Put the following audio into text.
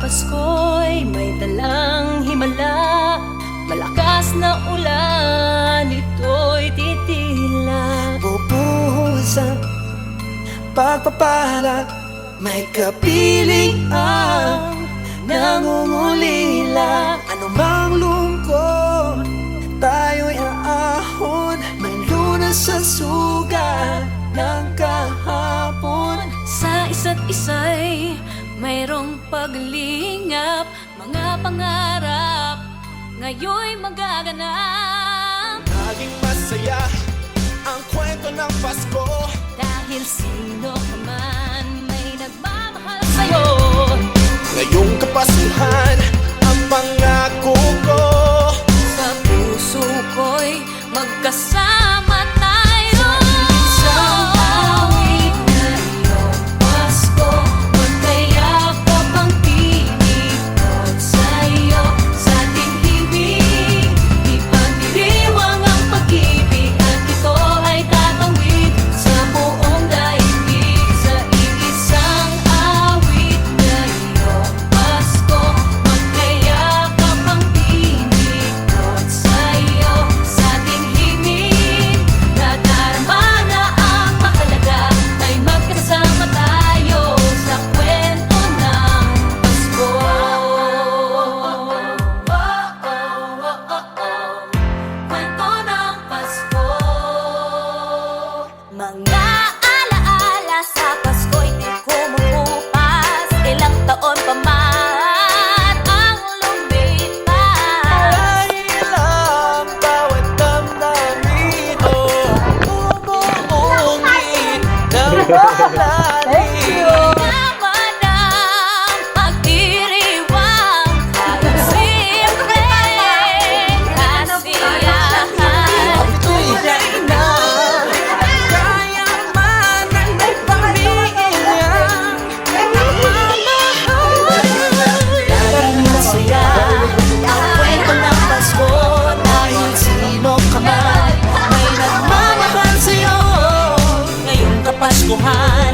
Pasko'y may dalang himala, malakas na ulan, ito'y titila. Bubuhos ang pagpapala, may kapiling ang nangungulila. Anumang lungkot, tayo'y aahon, may lunas sa sugat ng kahapon. Sa isa't isa'y mayroong paglingap, mga pangarap ngayon'y magaganap. Naging masaya ang kwento ng Pasko, Dahil sino ka man may nagmamahal sa'yo. ngayong Kapaskuhan ang pangako ko. Sa puso ko'y magkasama tayo. Isang awit na iyong Pasko, magkayakap ang tinikot sa'yo. Sa ating himig, ipagdiriwang ang pag-ibig, at ito ay tatawid sa buong daigdig. Sa iisang awit na iyong Pasko, magkayakap ang tinikot sa'yo. Sa ating himig, nadarama na ang mahalaga, ay magkasama tayo sa kwento ng Pasko. Kwento ng Pasko. Mga alaala sa Pasko'y di kumukupas, ilang taon pa man ang lumipas. Ilang bawat damdamin mo, bumuungit ng malalim. Naman ang pagdiriwang, kahit simpleng kasiyahan. Tunay na kayaman ng pamilya. Dahil masaya ang kwento ng Pasko, dahil sino ka man may nagmamahal sa'yo. Ngayong Kapaskuhan